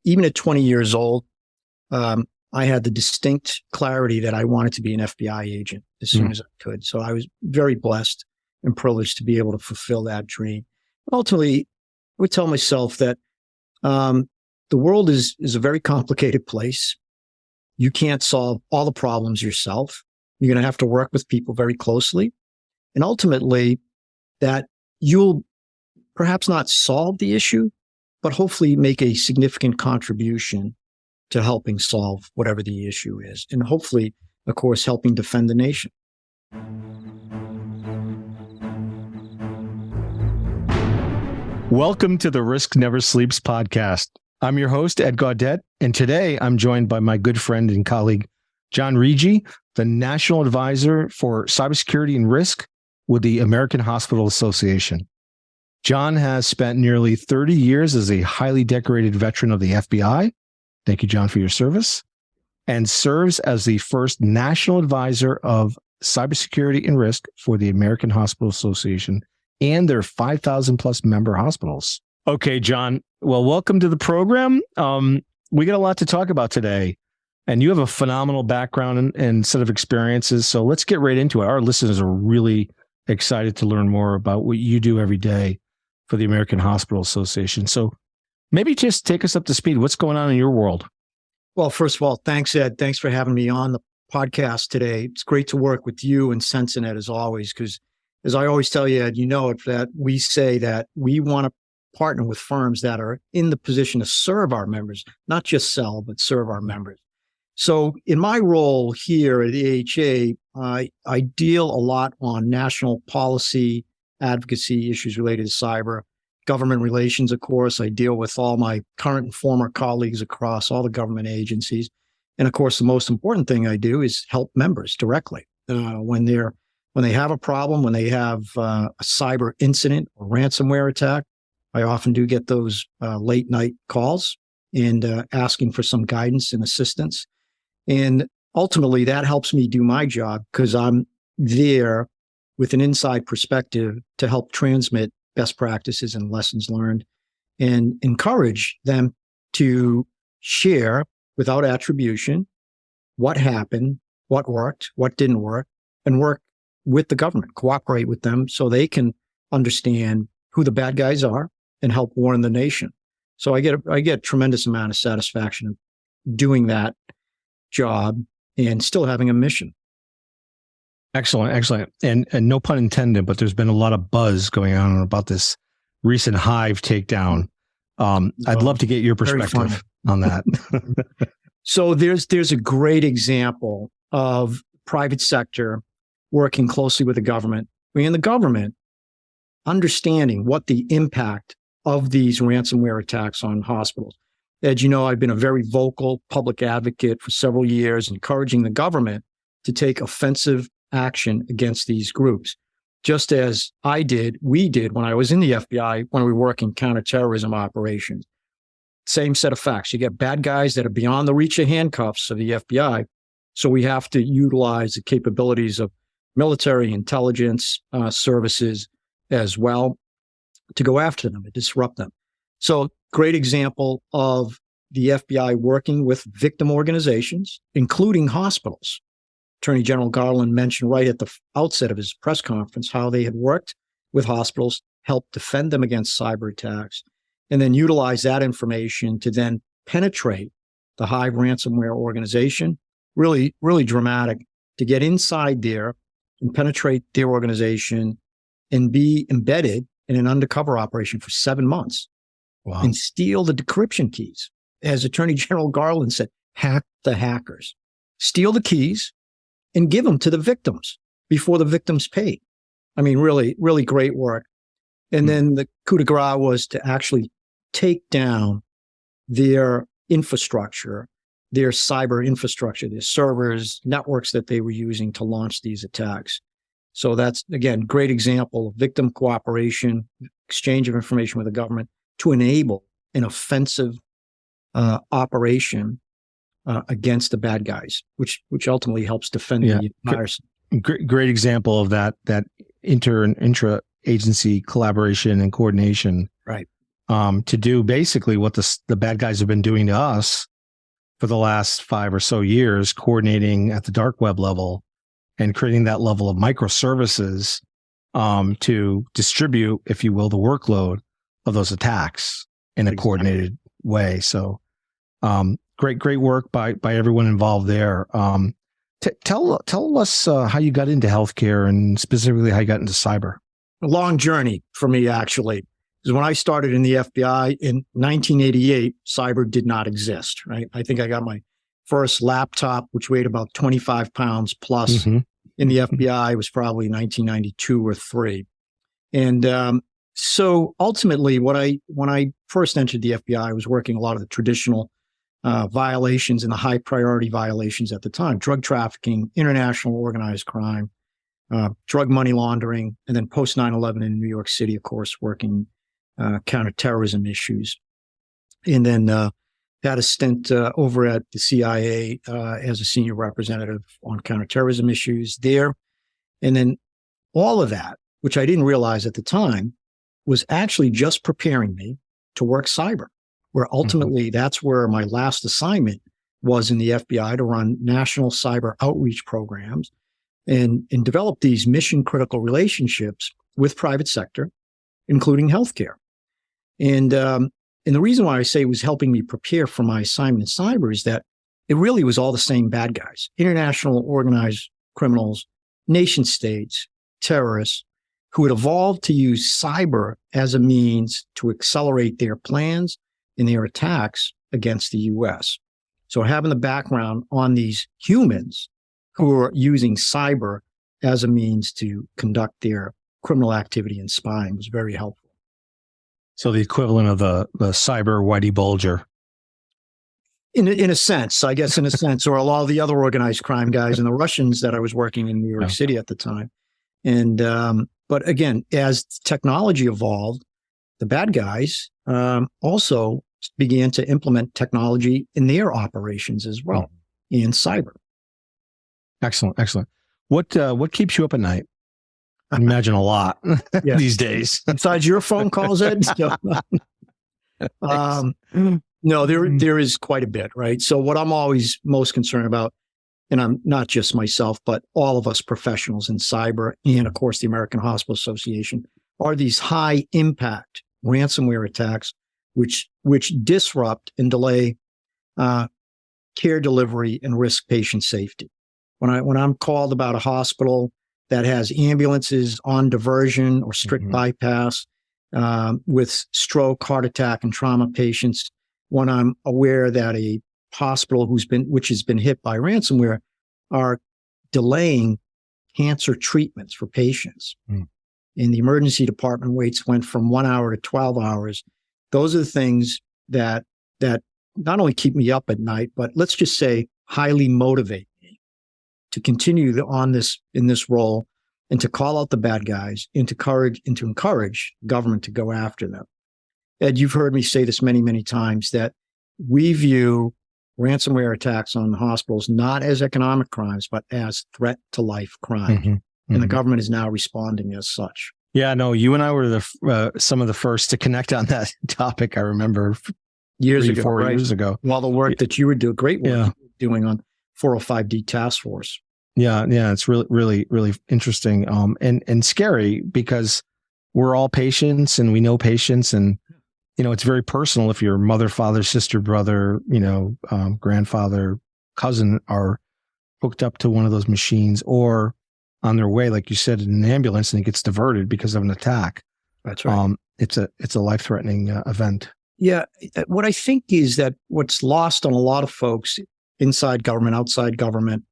even at 20 years old, I had the distinct clarity that I wanted to be an FBI agent as soon as I could. So I was very blessed and privileged to be able to fulfill that dream. Ultimately, I would tell myself that the world is a very complicated place. You can't solve all the problems yourself. You're going to have to work with people very closely. And ultimately, that you'll perhaps not solve the issue, but hopefully make a significant contribution to helping solve whatever the issue is. And hopefully, of course, helping defend the nation. Welcome to the Risk Never Sleeps podcast. I'm your host, Ed Gaudet, and today I'm joined by my good friend and colleague, John Riggi, the National Advisor for Cybersecurity and Risk with the American Hospital Association. John has spent nearly 30 years as a highly decorated veteran of the FBI. Thank you, John, for your service. And serves as the first National Advisor of Cybersecurity and Risk for the American Hospital Association and their 5,000 plus member hospitals. Okay, John. Well, welcome to the program. We got a lot to talk about today, and you have a phenomenal background and set of experiences. So let's get right into it. Our listeners are really excited to learn more about what you do every day for the American Hospital Association. So maybe just take us up to speed. What's going on in your world? Well, first of all, thanks, Ed. Thanks for having me on the podcast today. It's great to work with you and Sensinet as always, because as I always tell you, Ed, you know it, that we say that we want to partner with firms that are in the position to serve our members, not just sell, but serve our members. So in my role here at AHA, I deal a lot on national policy, advocacy issues related to cyber, government relations, of course. I deal with all my current and former colleagues across all the government agencies. And of course, the most important thing I do is help members directly when they have a problem, when they have a cyber incident or ransomware attack. I often do get those late night calls and asking for some guidance and assistance. And ultimately, that helps me do my job because I'm there with an inside perspective to help transmit best practices and lessons learned and encourage them to share without attribution what happened, what worked, what didn't work, and work with the government, cooperate with them so they can understand who the bad guys are and help warn the nation. So I get a tremendous amount of satisfaction doing that job and still having a mission. Excellent. And no pun intended, but there's been a lot of buzz going on about this recent HIVE takedown. I'd love to get your perspective on that. So there's a great example of private sector working closely with the government. And the government understanding what the impact of these ransomware attacks on hospitals. As you know, I've been a very vocal public advocate for several years, encouraging the government to take offensive action against these groups. Just as we did when I was in the FBI, when we were working counterterrorism operations. Same set of facts. You get bad guys that are beyond the reach of handcuffs of the FBI. So we have to utilize the capabilities of military intelligence services as well to go after them and disrupt them. So great example of the FBI working with victim organizations, including hospitals. Attorney General Garland mentioned right at the outset of his press conference how they had worked with hospitals, helped defend them against cyber attacks, and then utilize that information to then penetrate the HIVE ransomware organization. Really, really dramatic to get inside there and penetrate their organization and be embedded in an undercover operation for 7 months. Wow. And steal the decryption keys. As Attorney General Garland said, hack the hackers, steal the keys and give them to the victims before the victims pay. I mean, really, really great work. And then the coup de grace was to actually take down their infrastructure, their cyber infrastructure, their servers, networks that they were using to launch these attacks. So that's, again, great example of victim cooperation, exchange of information with the government to enable an offensive operation against the bad guys, which ultimately helps defend the entire. Great example of that intra-agency collaboration and coordination. Right. to do basically what the bad guys have been doing to us for the last 5 or so years, coordinating at the dark web level and creating that level of microservices to distribute, if you will, the workload of those attacks in a coordinated way. So great work by everyone involved there. Tell us how you got into healthcare and specifically how you got into cyber. A long journey for me, actually. Because when I started in the FBI in 1988, cyber did not exist, right? I think I got my first laptop, which weighed about 25 pounds plus in the FBI. It was probably 1992 or 3. And so ultimately, when I first entered the FBI, I was working a lot of the traditional violations and the high priority violations at the time: drug trafficking, international organized crime, drug money laundering, and then post 9/11 in New York City, of course, working counterterrorism issues. And then had a stint over at the CIA as a senior representative on counterterrorism issues there. And then all of that, which I didn't realize at the time, was actually just preparing me to work cyber, where ultimately that's where my last assignment was in the FBI, to run national cyber outreach programs and develop these mission critical relationships with private sector, including healthcare. And the reason why I say it was helping me prepare for my assignment in cyber is that it really was all the same bad guys: international organized criminals, nation states, terrorists, who had evolved to use cyber as a means to accelerate their plans and their attacks against the U.S. So having the background on these humans who are using cyber as a means to conduct their criminal activity and spying was very helpful. So the equivalent of the cyber Whitey Bulger. In a sense, I guess, or a lot of the other organized crime guys and the Russians that I was working in New York City at the time. And, but again, as technology evolved, the bad guys also began to implement technology in their operations as well in cyber. Excellent. What keeps you up at night? I imagine a lot these days. Besides your phone calls, Ed? No, there is quite a bit, right? So what I'm always most concerned about, and I'm not just myself, but all of us professionals in cyber, and of course the American Hospital Association, are these high impact ransomware attacks, which disrupt and delay care delivery and risk patient safety. When I'm called about a hospital that has ambulances on diversion or strict bypass with stroke, heart attack, and trauma patients, when I'm aware that a hospital which has been hit by ransomware are delaying cancer treatments for patients, and the emergency department waits went from 1 hour to 12 hours. Those are the things that not only keep me up at night, but let's just say highly motivate me to continue in this role and to call out the bad guys and to encourage government to go after them. Ed, you've heard me say this many, many times, that we view ransomware attacks on hospitals not as economic crimes, but as threat to life crime. And the government is now responding as such. Yeah, no, you and I were some of the first to connect on that topic. I remember years ago, 4 years ago. All the work that you were doing, great work doing on 405D task force. Yeah, it's really interesting and scary, because we're all patients and we know patients, and it's very personal if your mother, father, sister, brother, grandfather, cousin are hooked up to one of those machines or on their way, like you said, in an ambulance, and it gets diverted because of an attack. That's right. It's a life-threatening event. Yeah. What I think is that what's lost on a lot of folks inside government, outside government,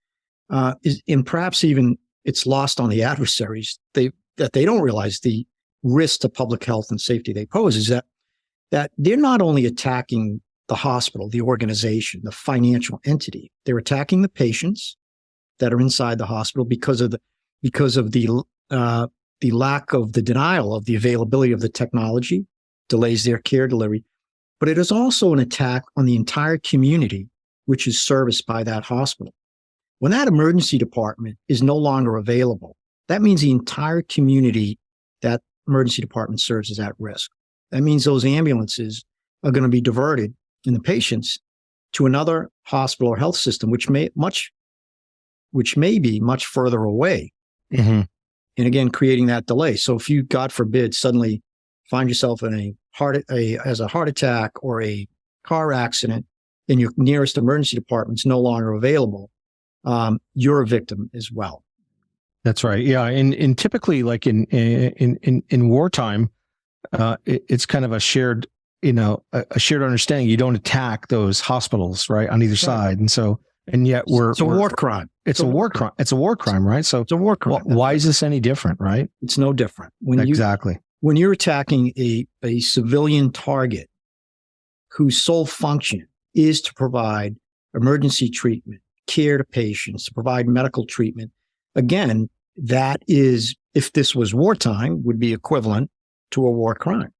and perhaps even it's lost on the adversaries, that they don't realize the risk to public health and safety they pose, is that they're not only attacking the hospital, the organization, the financial entity, they're attacking the patients that are inside the hospital because of the lack of the denial of the availability of the technology, delays their care delivery. But it is also an attack on the entire community, which is serviced by that hospital. When that emergency department is no longer available, that means the entire community that emergency department serves is at risk. That means those ambulances are going to be diverted and the patients to another hospital or health system, which may be much further away. Mm-hmm. And again, creating that delay. So if you, God forbid, suddenly find yourself in a heart attack or a car accident and your nearest emergency department is no longer available, you're a victim as well. That's right. Yeah. And typically like in wartime, it's kind of a shared, a shared understanding. You don't attack those hospitals, right, on either side. And so, and yet it's a war crime. It's a war crime. It's a war crime, right? So it's a war crime. Why is this any different, right? It's no different. Exactly. When you're attacking a civilian target whose sole function is to provide emergency treatment, care to patients, to provide medical treatment, again, that is, if this was wartime, would be equivalent to a war crime.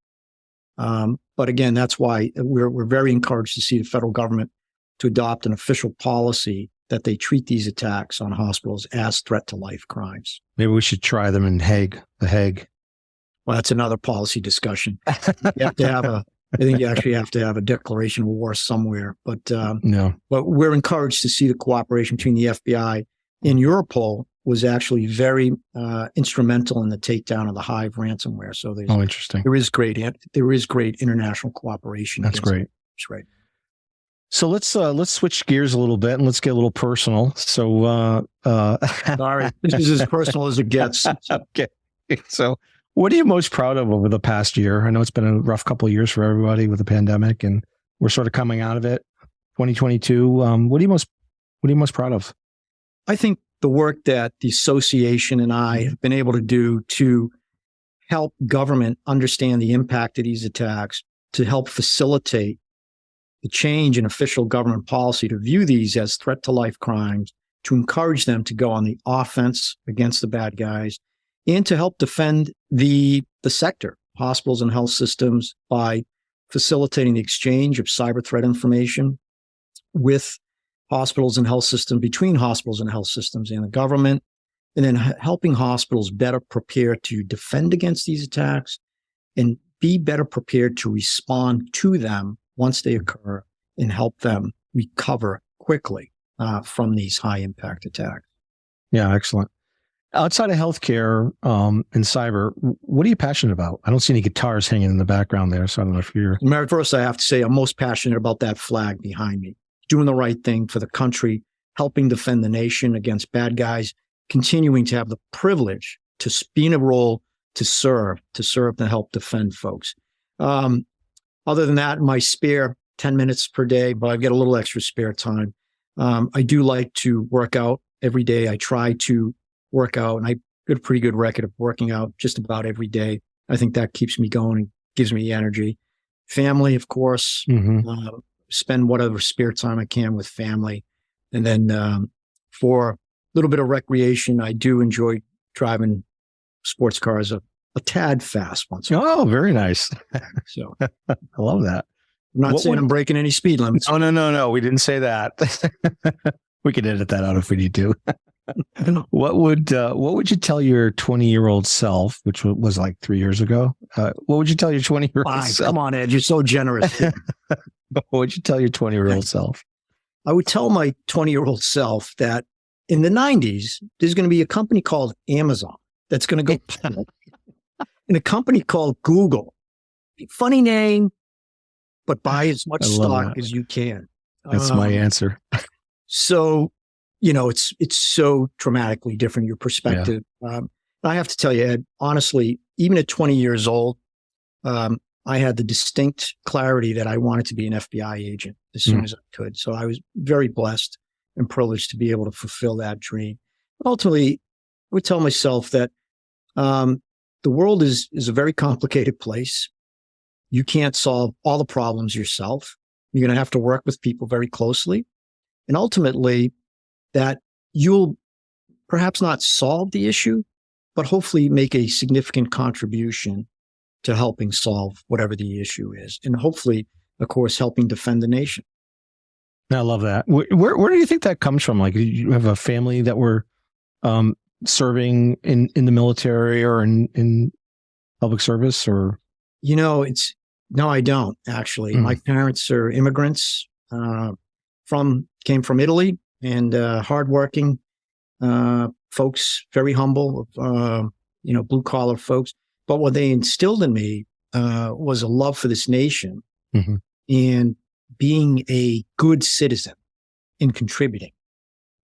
But again, that's why we're very encouraged to see the federal government to adopt an official policy that they treat these attacks on hospitals as threat to life crimes. Maybe we should try them in The Hague. Well, that's another policy discussion. You have to have I think you actually have to have a declaration of war somewhere. But no. But we're encouraged to see the cooperation between the FBI and Europol was actually very instrumental in the takedown of the HIVE ransomware. So interesting. There is great international cooperation. That's great. That's right. So let's switch gears a little bit and let's get a little personal. So sorry, this is as personal as it gets. Okay. So what are you most proud of over the past year? I know it's been a rough couple of years for everybody with the pandemic, and we're sort of coming out of it. 2022. What are you most proud of? I think the work that the association and I have been able to do to help government understand the impact of these attacks, to help facilitate the change in official government policy to view these as threat to life crimes, to encourage them to go on the offense against the bad guys, and to help defend the sector, hospitals and health systems, by facilitating the exchange of cyber threat information with hospitals and health systems, between hospitals and health systems and the government, and then helping hospitals better prepare to defend against these attacks and be better prepared to respond to them once they occur and help them recover quickly from these high impact attacks. Yeah, excellent. Outside of healthcare and cyber, what are you passionate about? I don't see any guitars hanging in the background there, so I don't know if you're... First, I have to say I'm most passionate about that flag behind me. Doing the right thing for the country, helping defend the nation against bad guys, continuing to have the privilege to be in a role to serve to help defend folks. Other than that, my spare 10 minutes per day, but I've got a little extra spare time. I do like to work out every day. I try to work out, and I got a pretty good record of working out just about every day. I think that keeps me going and gives me energy. Family, of course, spend whatever spare time I can with family. And then for a little bit of recreation, I do enjoy driving sports cars a tad fast once in a while. Oh, very nice. So I love that. I'm not saying I'm breaking any speed limits. Oh, no. We didn't say that. We could edit that out if we need to. What would you tell your 20-year-old self, which was like 3 years ago? What would you tell your 20-year-old self? Come on, Ed, you're so generous. What would you tell your 20-year-old self? I would tell my 20-year-old self that in the 90s, there's going to be a company called Amazon that's going to go public, and a company called Google. Funny name, but buy as much stock as you can. That's my answer. So, it's so dramatically different, your perspective. Yeah. I have to tell you, Ed, honestly, even at 20 years old, I had the distinct clarity that I wanted to be an FBI agent as soon as I could. So I was very blessed and privileged to be able to fulfill that dream. Ultimately, I would tell myself that the world is a very complicated place. You can't solve all the problems yourself. You're going to have to work with people very closely. And ultimately, that you'll perhaps not solve the issue, but hopefully make a significant contribution to helping solve whatever the issue is. And hopefully, of course, helping defend the nation. I love that. Where do you think that comes from? Like, you have a family that were serving in the military or in public service, or? No, I don't actually. Mm. My parents are immigrants came from Italy, and hardworking folks, very humble, blue collar folks. But what they instilled in me was a love for this nation Mm-hmm. and being a good citizen and contributing.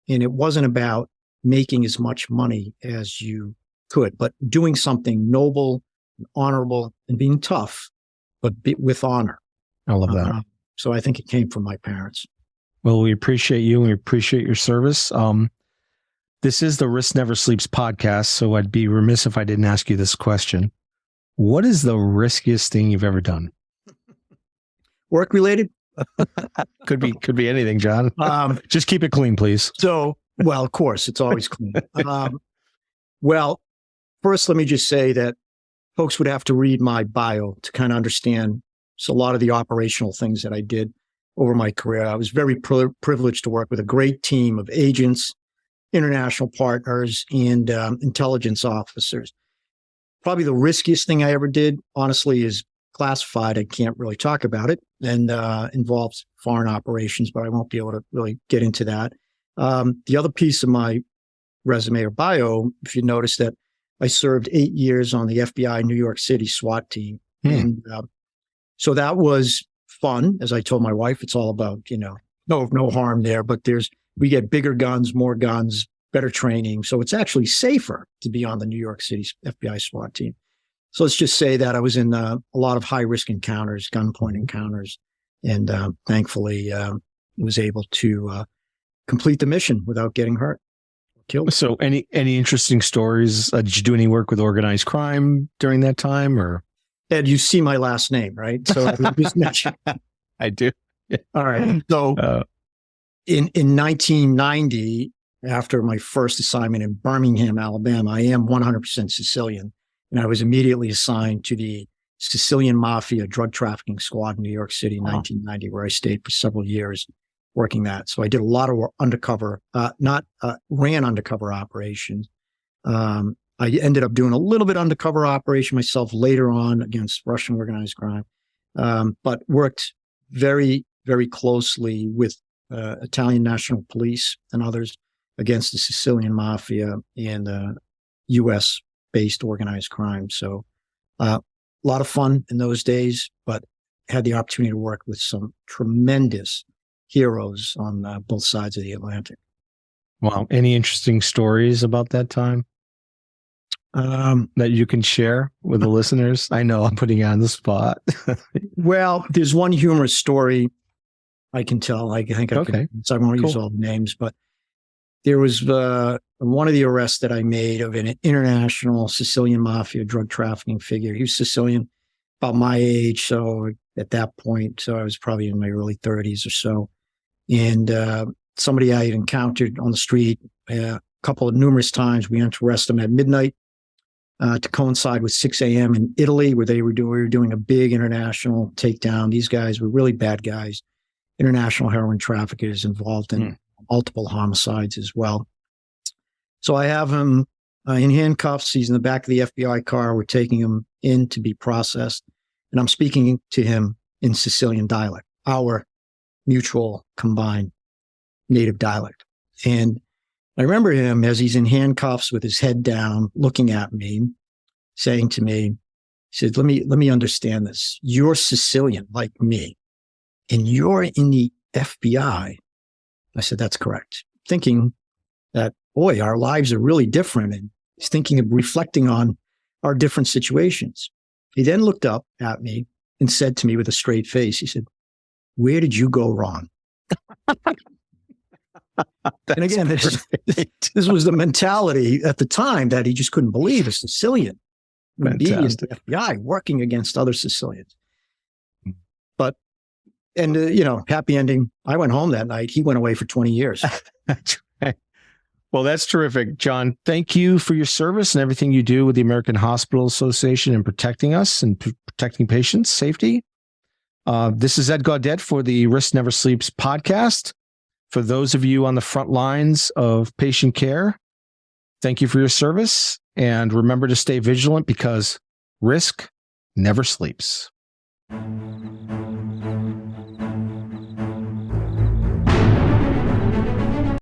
And it wasn't about making as much money as you could, but doing something noble, and honorable, and being tough, but with honor. I love that. So I think it came from my parents. Well, we appreciate you and we appreciate your service. This is the Risk Never Sleeps podcast, so I'd be remiss if I didn't ask you this question. What is the riskiest thing you've ever done? Work related? Could be anything, John. Just keep it clean, please. So, well, of course, it's always clean. Well, first, let me just say that folks would have to read my bio to kind of understand a lot of the operational things that I did over my career. I was very privileged to work with a great team of agents, international partners, and intelligence officers. Probably the riskiest thing I ever did, honestly, is classified. I can't really talk about it, and involves foreign operations, but I won't be able to really get into that. The other piece of my resume or bio, if you notice that I served 8 years on the FBI New York City SWAT team. And so that was fun. As I told my wife, it's all about, no harm there, but we get bigger guns, more guns, better training. So it's actually safer to be on the New York City FBI SWAT team. So let's just say that I was in a lot of high risk encounters, gunpoint encounters, and thankfully was able to complete the mission without getting hurt. Killed. So any interesting stories? Did you do any work with organized crime during that time, or? Ed, you see my last name, right? So I do. Yeah. All right. So in 1990, after my first assignment in Birmingham, Alabama, I am 100% Sicilian, and I was immediately assigned to the Sicilian Mafia drug trafficking squad in New York City in 1990, where I stayed for several years working that. So I did a lot of undercover, ran undercover operations. I ended up doing a little bit undercover operation myself later on against Russian organized crime, but worked very, very closely with Italian National Police and others against the Sicilian Mafia and U.S.-based organized crime. So a lot of fun in those days, but had the opportunity to work with some tremendous heroes on both sides of the Atlantic. Wow. Any interesting stories about that time that you can share with the listeners? I know I'm putting you on the spot. Well, there's one humorous story I can tell. I think I can, so I won't use all the names, but there was one of the arrests that I made of an international Sicilian Mafia drug trafficking figure. He was Sicilian, about my age. So at that point, so I was probably in my early 30s or so. And somebody I had encountered on the street numerous times. We went to arrest them at midnight to coincide with 6 a.m. in Italy, where we were doing a big international takedown. These guys were really bad guys, international heroin traffickers involved in multiple homicides as well. So I have him in handcuffs. He's in the back of the FBI car. We're taking him in to be processed. And I'm speaking to him in Sicilian dialect, our mutual combined native dialect. And I remember him as he's in handcuffs with his head down, looking at me, saying to me, he said, let me understand this. You're Sicilian like me, and you're in the FBI. I said, that's correct. Thinking that, boy, our lives are really different. And he's thinking of reflecting on our different situations. He then looked up at me and said to me with a straight face, he said, where did you go wrong? And again, this was the mentality at the time that he just couldn't believe a Sicilian would be in the FBI working against other Sicilians. But, happy ending. I went home that night. He went away for 20 years. That's right. Well, that's terrific, John. Thank you for your service and everything you do with the American Hospital Association and protecting us and protecting patients' safety. This is Ed Gaudet for the Risk Never Sleeps podcast. For those of you on the front lines of patient care, thank you for your service. And remember to stay vigilant because risk never sleeps. you.